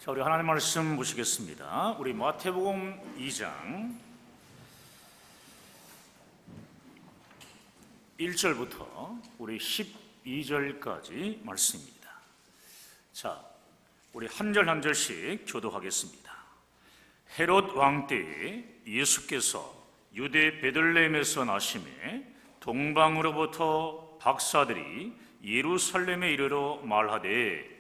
자, 우리 하나님 말씀 보시겠습니다. 우리 마태복음 2장 1절부터 우리 12절까지 말씀입니다. 자, 우리 한 절 한 절씩 교도하겠습니다. 헤롯 왕 때에 예수께서 유대 베들레헴에서 나심에 동방으로부터 박사들이 예루살렘에 이르러 말하되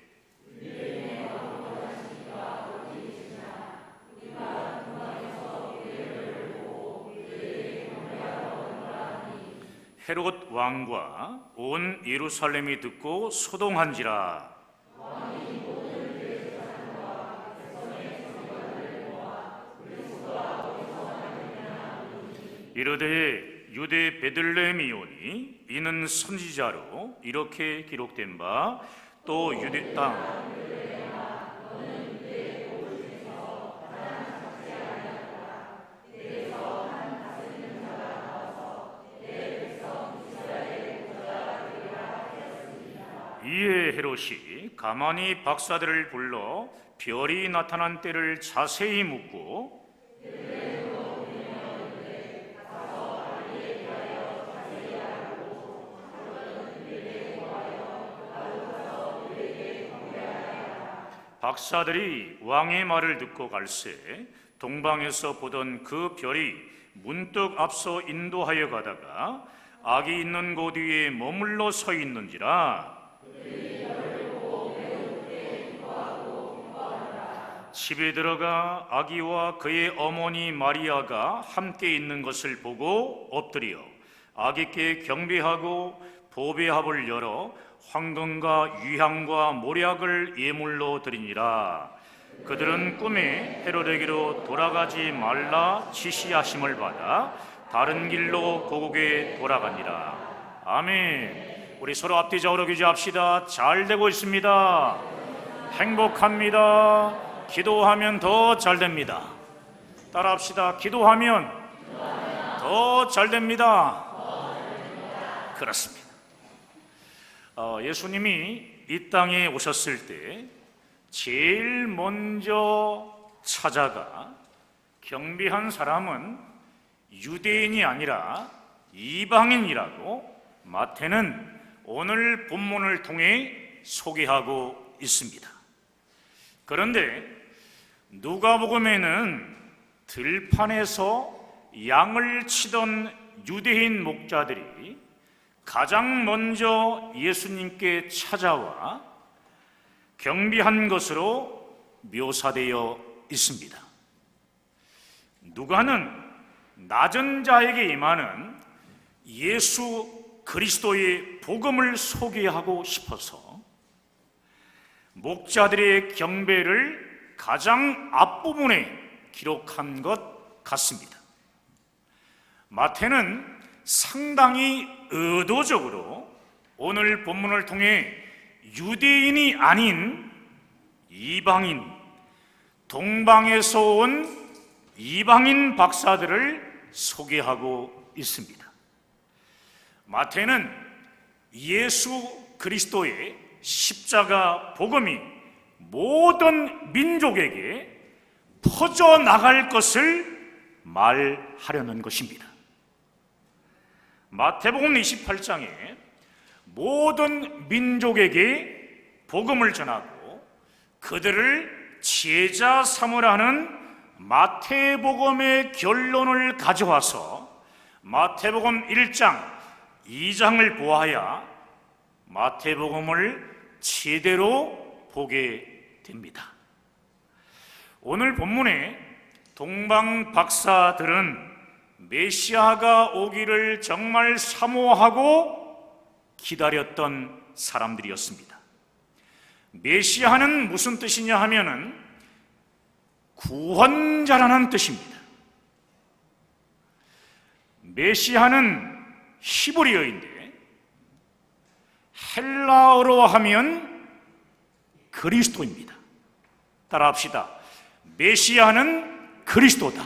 헤롯 왕과 온 예루살렘이 듣고 소동한지라. 이르되 유대 베들레헴이오니 이는 선지자로 이렇게 기록된 바 또 유대 땅 이에 헤롯이 가만히 박사들을 불러 별이 나타난 때를 자세히 묻고 박사들이 왕의 말을 듣고 갈새 동방에서 보던 그 별이 문득 앞서 인도하여 가다가 악이 있는 곳 위에 머물러 서 있는지라. 집에 들어가 아기와 그의 어머니 마리아가 함께 있는 것을 보고 엎드려 아기께 경배하고 보배합을 열어 황금과 유향과 모략을 예물로 드리니라. 그들은 꿈에 헤롯에게로 돌아가지 말라 지시하심을 받아 다른 길로 고국에 돌아가니라. 아멘. 우리 서로 앞뒤 좌우로 교제합시다. 잘 되고 있습니다. 행복합니다. 기도하면 더 잘 됩니다. 따라합시다. 기도하면 더 잘 됩니다. 그렇습니다. 예수님이 이 땅에 오셨을 때 제일 먼저 찾아가 경배한 사람은 유대인이 아니라 이방인이라고 마태는 오늘 본문을 통해 소개하고 있습니다. 그런데 누가복음에는 들판에서 양을 치던 유대인 목자들이 가장 먼저 예수님께 찾아와 경배한 것으로 묘사되어 있습니다. 누가는 낮은 자에게 임하는 예수 그리스도의 복음을 소개하고 싶어서 목자들의 경배를 가장 앞부분에 기록한 것 같습니다. 마태는 상당히 의도적으로 오늘 본문을 통해 유대인이 아닌 이방인, 동방에서 온 이방인 박사들을 소개하고 있습니다. 마태는 예수 그리스도의 십자가 복음이 모든 민족에게 퍼져나갈 것을 말하려는 것입니다. 마태복음 28장에 모든 민족에게 복음을 전하고 그들을 제자 삼으라는 마태복음의 결론을 가져와서 마태복음 1장, 2장을 보아야 마태복음을 제대로 보게 됩니다. 오늘 본문에 동방 박사들은 메시아가 오기를 정말 사모하고 기다렸던 사람들이었습니다. 메시아는 무슨 뜻이냐 하면은 구원자라는 뜻입니다. 메시아는 히브리어인데 헬라어로 하면 그리스도입니다. 따라합시다. 메시아는 그리스도다.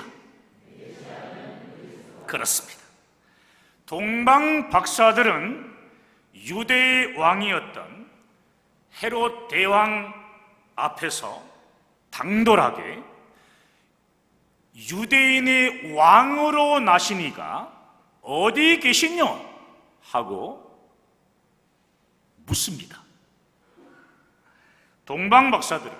그렇습니다. 동방 박사들은 유대의 왕이었던 헤롯 대왕 앞에서 당돌하게 유대인의 왕으로 나시니가 어디 계시뇨? 하고 묻습니다. 동방 박사들은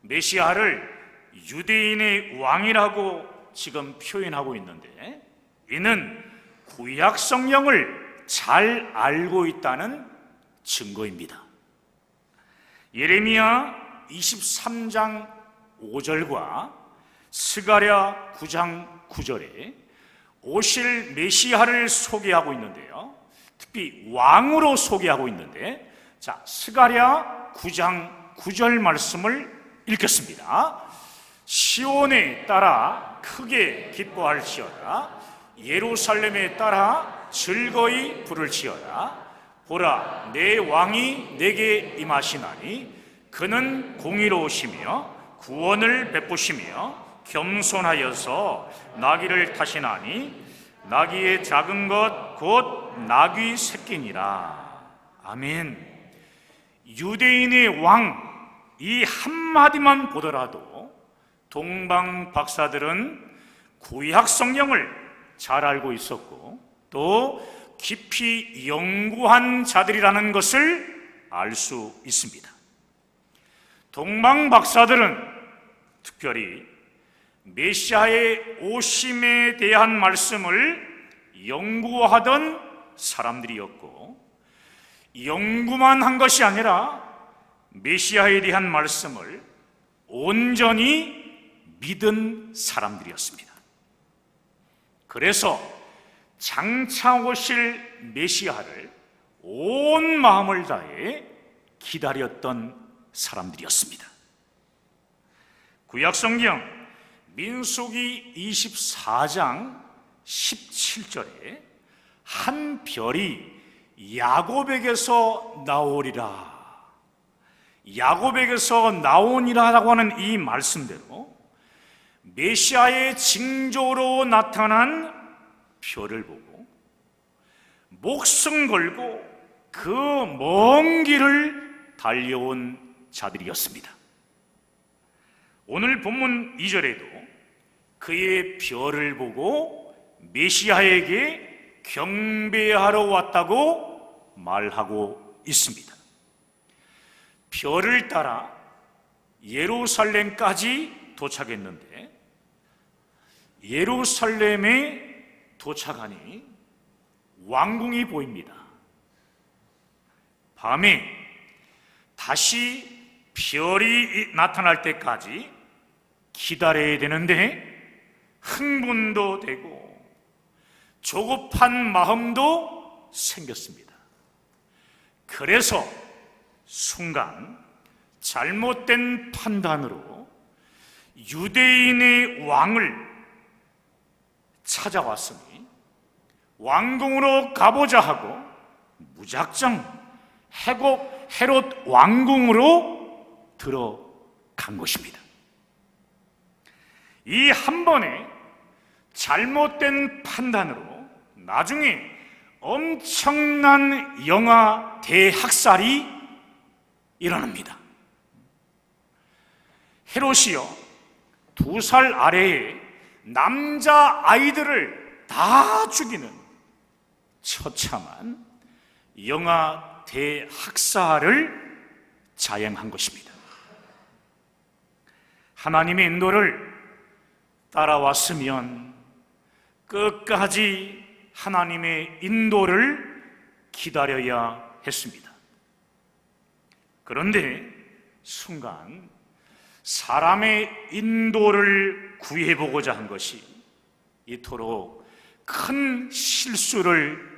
메시아를 유대인의 왕이라고 지금 표현하고 있는데, 이는 구약 성경을 잘 알고 있다는 증거입니다. 예레미야 23장 5절과 스가랴 9장 9절에 오실 메시아를 소개하고 있는데요, 특히 왕으로 소개하고 있는데, 자, 스가랴 9장 9절 말씀을 읽겠습니다. 시온에 따라 크게 기뻐할지어다. 예루살렘에 따라 즐거이 부를지어다. 보라, 내 왕이 내게 임하시나니 그는 공의로우시며 구원을 베푸시며 겸손하여서 나귀를 타시나니 나귀의 작은 것 곧 나귀 새끼니라. 아멘. 유대인의 왕, 이 한마디만 보더라도 동방 박사들은 구약 성경을 잘 알고 있었고 또 깊이 연구한 자들이라는 것을 알 수 있습니다. 동방 박사들은 특별히 메시아의 오심에 대한 말씀을 연구하던 사람들이었고, 연구만 한 것이 아니라 메시아에 대한 말씀을 온전히 믿은 사람들이었습니다. 그래서 장차 오실 메시아를 온 마음을 다해 기다렸던 사람들이었습니다. 구약성경 민수기 24장 17절에 한 별이 야곱에게서 나오리라, 야곱에게서 나오니라라고 하는 이 말씀대로 메시아의 징조로 나타난 별을 보고 목숨 걸고 그 먼 길을 달려온 자들이었습니다. 오늘 본문 2절에도 그의 별을 보고 메시아에게 경배하러 왔다고 말하고 있습니다. 별을 따라 예루살렘까지 도착했는데, 예루살렘에 도착하니 왕궁이 보입니다. 밤에 다시 별이 나타날 때까지 기다려야 되는데 흥분도 되고 조급한 마음도 생겼습니다. 그래서 순간 잘못된 판단으로 유대인의 왕을 찾아왔으니 왕궁으로 가보자 하고 무작정 헤롯 왕궁으로 들어간 것입니다. 이 한 번의 잘못된 판단으로 나중에 엄청난 영아 대학살이 일어납니다. 헤롯이요, 2살 아래의 남자 아이들을 다 죽이는 처참한 영아 대학살을 자행한 것입니다. 하나님의 인도를 따라왔으면 끝까지 하나님의 인도를 기다려야 했습니다. 그런데 순간 사람의 인도를 구해보고자 한 것이 이토록 큰 실수를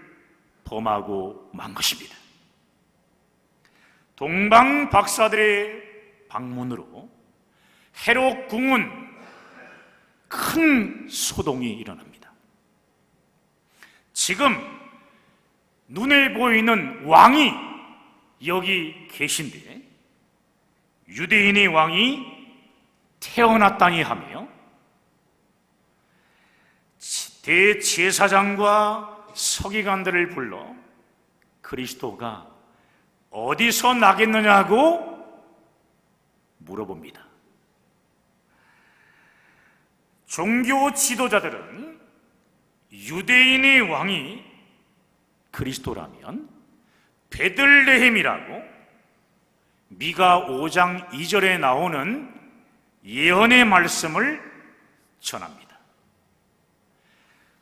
범하고 만 것입니다. 동방 박사들의 방문으로 헤롯 궁은 큰 소동이 일어납니다. 지금 눈에 보이는 왕이 여기 계신데 유대인의 왕이 태어났다니 하며 대제사장과 서기관들을 불러 그리스도가 어디서 나겠느냐고 물어봅니다. 종교 지도자들은 유대인의 왕이 그리스도라면 베들레헴이라고 미가 5장 2절에 나오는 예언의 말씀을 전합니다.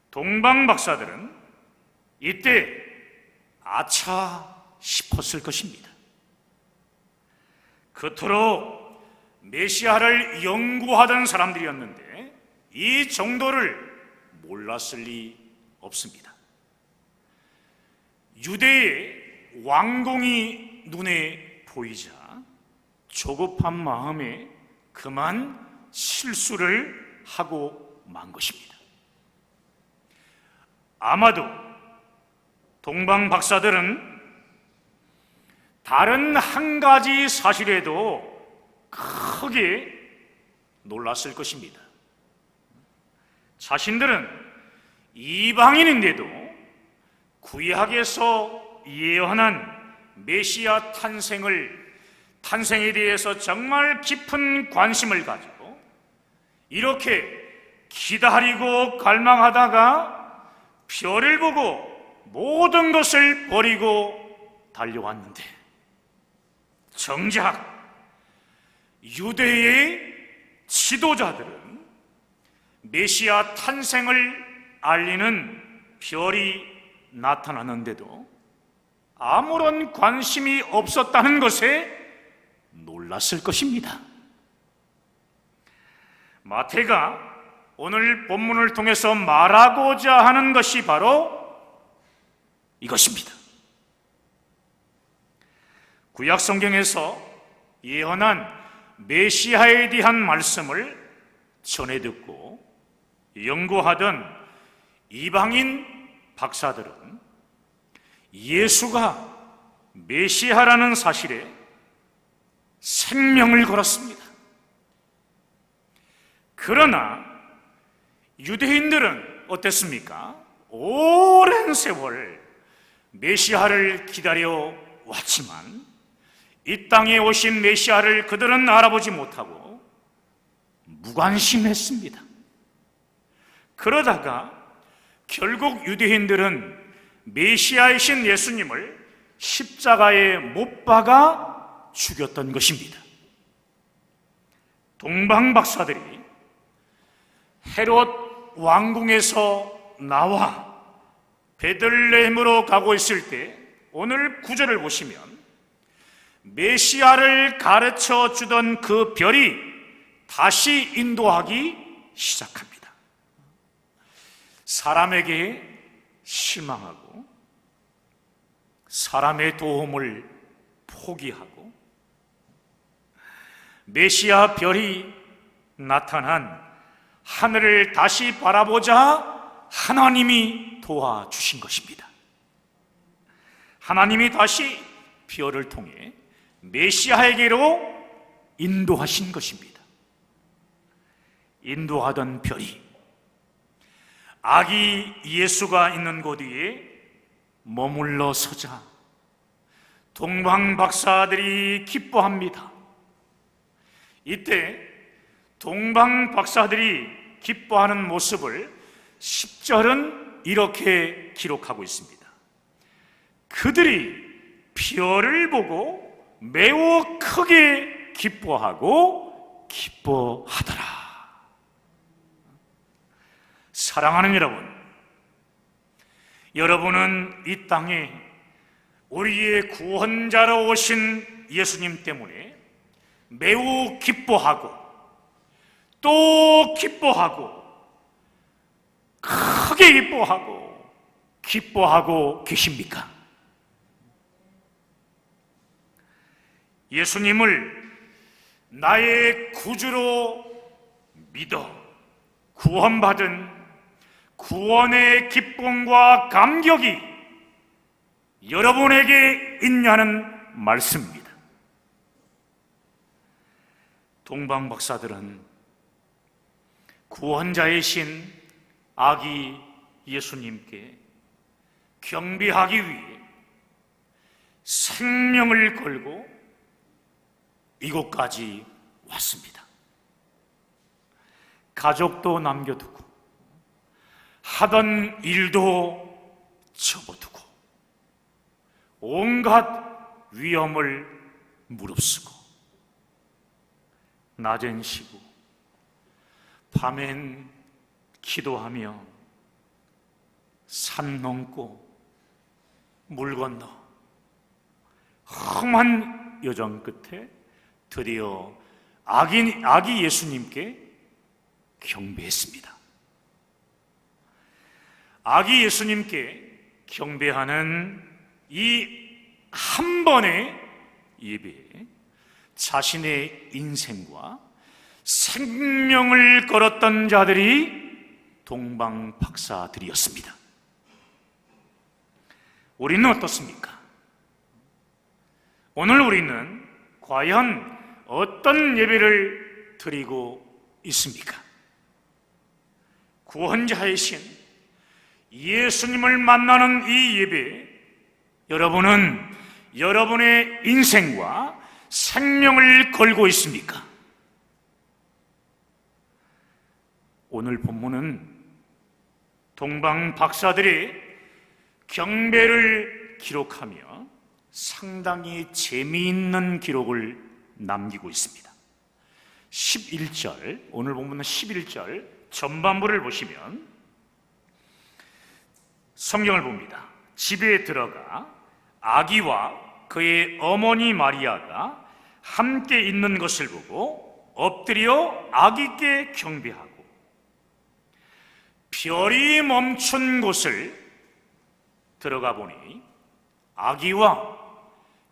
동방 박사들은 이때 아차 싶었을 것입니다. 그토록 메시아를 연구하던 사람들이었는데 이 정도를 몰랐을 리 없습니다. 유대의 왕궁이 눈에 보이자 조급한 마음에 그만 실수를 하고 만 것입니다. 아마도 동방 박사들은 다른 한 가지 사실에도 크게 놀랐을 것입니다. 자신들은 이방인인데도 구약에서 예언한 메시아 탄생에 대해서 정말 깊은 관심을 가지고 이렇게 기다리고 갈망하다가 별을 보고 모든 것을 버리고 달려왔는데 정작 유대의 지도자들은 메시아 탄생을 알리는 별이 나타나는데도 아무런 관심이 없었다는 것에 놀랐을 것입니다. 마태가 오늘 본문을 통해서 말하고자 하는 것이 바로 이것입니다. 구약 성경에서 예언한 메시아에 대한 말씀을 전해 듣고 연구하던 이방인 박사들은 예수가 메시아라는 사실에 생명을 걸었습니다. 그러나 유대인들은 어땠습니까? 오랜 세월 메시아를 기다려 왔지만 이 땅에 오신 메시아를 그들은 알아보지 못하고 무관심했습니다. 그러다가 결국 유대인들은 메시아이신 예수님을 십자가에 못 박아 죽였던 것입니다. 동방 박사들이 헤롯 왕궁에서 나와 베들레헴으로 가고 있을 때 오늘 구절을 보시면 메시아를 가르쳐 주던 그 별이 다시 인도하기 시작합니다. 사람에게 실망하고 사람의 도움을 포기하고 메시아 별이 나타난 하늘을 다시 바라보자 하나님이 도와주신 것입니다. 하나님이 다시 별을 통해 메시아에게로 인도하신 것입니다. 인도하던 별이 아기 예수가 있는 곳 위에 머물러 서자 동방 박사들이 기뻐합니다. 이때 동방 박사들이 기뻐하는 모습을 10절은 이렇게 기록하고 있습니다. 그들이 별을 보고 매우 크게 기뻐하고 기뻐하더라. 사랑하는 여러분은 이 땅에 우리의 구원자로 오신 예수님 때문에 매우 기뻐하고 또 기뻐하고 크게 기뻐하고 계십니까? 예수님을 나의 구주로 믿어 구원받은 구원의 기쁨과 감격이 여러분에게 있냐는 말씀입니다. 동방 박사들은 구원자이신 아기 예수님께 경배하기 위해 생명을 걸고 이곳까지 왔습니다. 가족도 남겨두고 하던 일도 접어두고 온갖 위험을 무릅쓰고 낮엔 쉬고 밤엔 기도하며 산 넘고 물 건너 험한 여정 끝에 드디어 아기 예수님께 경배했습니다. 아기 예수님께 경배하는 이 한 번의 예배에 자신의 인생과 생명을 걸었던 자들이 동방박사들이었습니다. 우리는 어떻습니까? 오늘 우리는 과연 어떤 예배를 드리고 있습니까? 구원자의 신 예수님을 만나는 이 예배에 여러분은 여러분의 인생과 생명을 걸고 있습니까? 오늘 본문은 동방 박사들이 경배를 기록하며 상당히 재미있는 기록을 남기고 있습니다. 11절, 오늘 본문은 11절 전반부를 보시면 성경을 봅니다. 집에 들어가 아기와 그의 어머니 마리아가 함께 있는 것을 보고 엎드려 아기께 경배하고 별이 멈춘 곳을 들어가 보니 아기와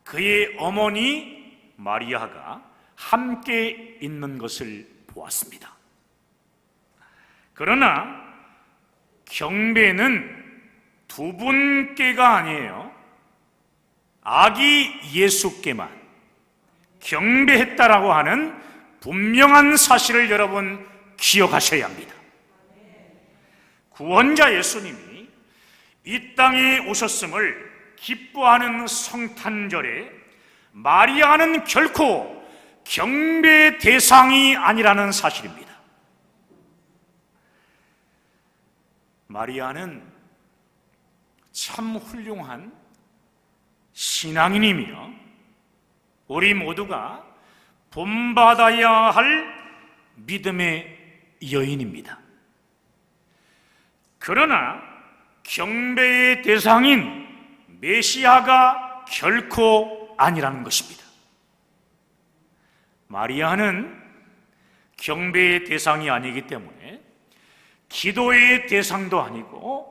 그의 어머니 마리아가 함께 있는 것을 보았습니다. 그러나 경배는 두 분께가 아니에요. 아기 예수께만 경배했다라고 하는 분명한 사실을 여러분 기억하셔야 합니다. 구원자 예수님이 이 땅에 오셨음을 기뻐하는 성탄절에 마리아는 결코 경배의 대상이 아니라는 사실입니다. 마리아는 참 훌륭한 신앙인이며 우리 모두가 본받아야 할 믿음의 여인입니다. 그러나 경배의 대상인 메시아가 결코 아니라는 것입니다. 마리아는 경배의 대상이 아니기 때문에 기도의 대상도 아니고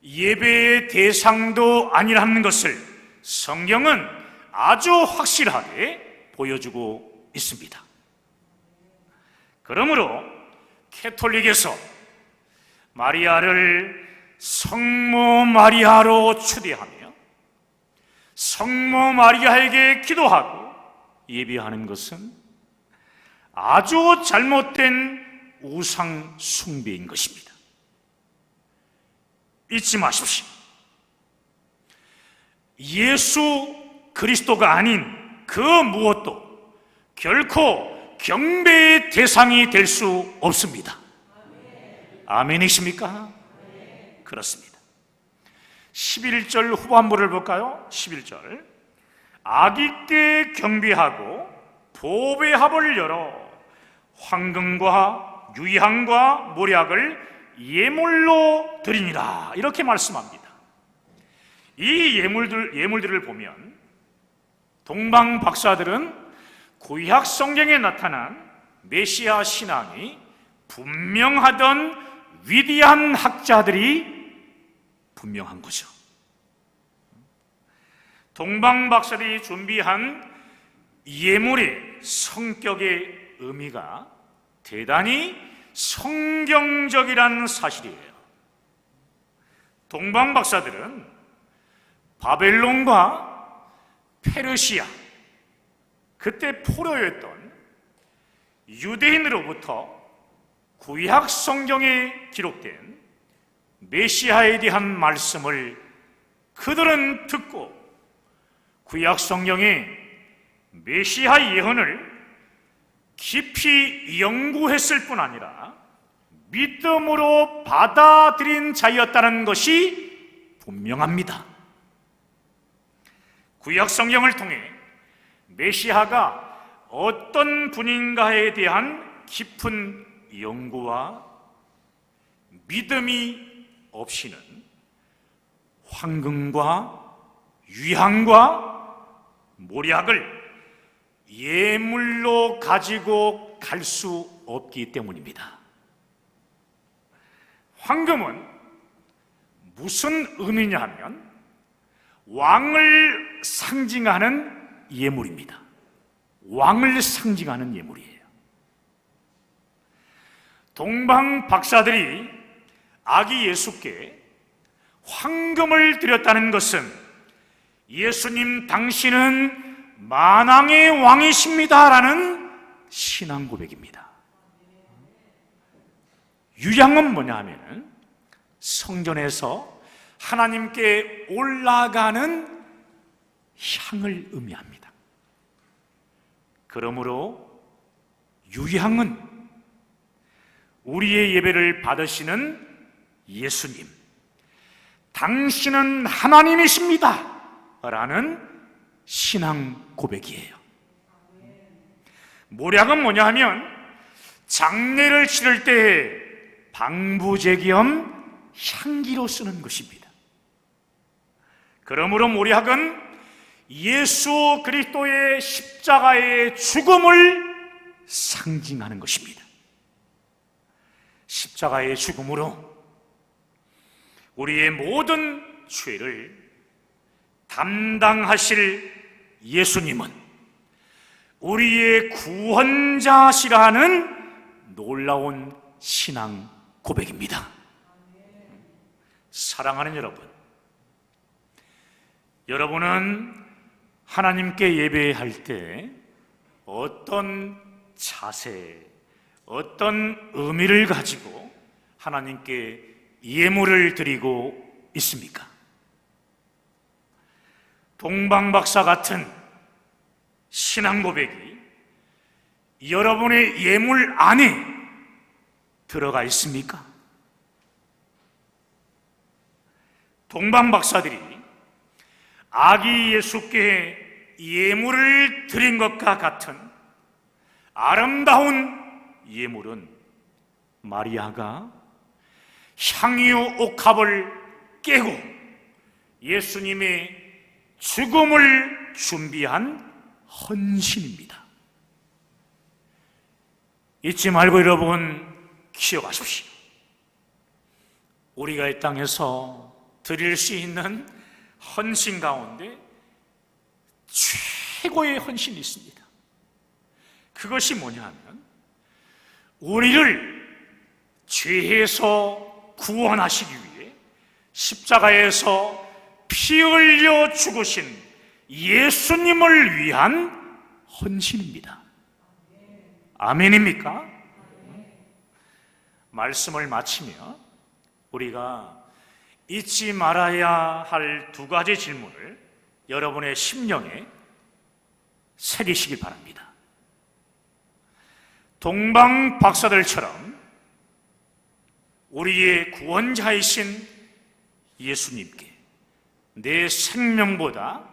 예배의 대상도 아니라는 것을 성경은 아주 확실하게 보여주고 있습니다. 그러므로 캐톨릭에서 마리아를 성모 마리아로 추대하며 성모 마리아에게 기도하고 예배하는 것은 아주 잘못된 우상 숭배인 것입니다. 잊지 마십시오. 예수 그리스도가 아닌 그 무엇도 결코 경배의 대상이 될 수 없습니다. 아멘이십니까? 그렇습니다. 11절 후반부를 볼까요? 11절 아기께 경배하고 보배합을 열어 황금과 유향과 모략을 예물로 드리니라 이렇게 말씀합니다. 이 예물들을 보면 동방 박사들은 구약 성경에 나타난 메시아 신앙이 분명하던 위대한 학자들이 분명한 거죠. 동방 박사들이 준비한 예물의 성격의 의미가 대단히 성경적이라는 사실이에요. 동방 박사들은 바벨론과 페르시아, 그때 포로였던 유대인으로부터 구약 성경에 기록된 메시아에 대한 말씀을 그들은 듣고 구약 성경의 메시아 예언을 깊이 연구했을 뿐 아니라 믿음으로 받아들인 자였다는 것이 분명합니다. 구약 성경을 통해 메시아가 어떤 분인가에 대한 깊은 연구와 믿음이 없이는 황금과 유향과 몰약을 예물로 가지고 갈 수 없기 때문입니다. 황금은 무슨 의미냐 하면 왕을 상징하는 예물입니다. 왕을 상징하는 예물이에요. 동방 박사들이 아기 예수께 황금을 드렸다는 것은 예수님 당신은 만왕의 왕이십니다라는 신앙 고백입니다. 유향은 뭐냐 하면 성전에서 하나님께 올라가는 향을 의미합니다. 그러므로 유향은 우리의 예배를 받으시는 예수님, 당신은 하나님이십니다 라는 신앙 고백이에요. 몰약은 뭐냐 하면 장례를 치를 때 방부제 겸 향기로 쓰는 것입니다. 그러므로 몰약은 예수 그리스도의 십자가의 죽음을 상징하는 것입니다. 십자가의 죽음으로 우리의 모든 죄를 담당하실 예수님은 우리의 구원자시라는 놀라운 신앙 고백입니다. 사랑하는 여러분, 여러분은 하나님께 예배할 때 어떤 자세, 어떤 의미를 가지고 하나님께 예물을 드리고 있습니까? 동방박사 같은 신앙 고백이 여러분의 예물 안에 들어가 있습니까? 동방박사들이 아기 예수께 예물을 드린 것과 같은 아름다운 예물은 마리아가 향유 옥합을 깨고 예수님의 죽음을 준비한 헌신입니다. 잊지 말고 여러분 기억하십시오. 우리가 이 땅에서 드릴 수 있는 헌신 가운데 최고의 헌신이 있습니다. 그것이 뭐냐 하면 우리를 죄에서 구원하시기 위해 십자가에서 피 흘려 죽으신 예수님을 위한 헌신입니다. 아멘입니까? 말씀을 마치며 우리가 잊지 말아야 할 두 가지 질문을 여러분의 심령에 새기시길 바랍니다. 동방 박사들처럼 우리의 구원자이신 예수님께 내 생명보다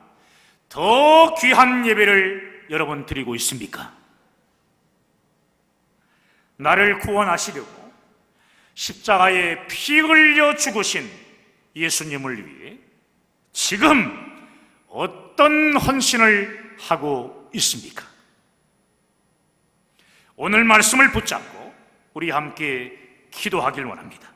더 귀한 예배를 여러분 드리고 있습니까? 나를 구원하시려고 십자가에 피 흘려 죽으신 예수님을 위해 지금 어떤 헌신을 하고 있습니까? 오늘 말씀을 붙잡고 우리 함께 기도하길 원합니다.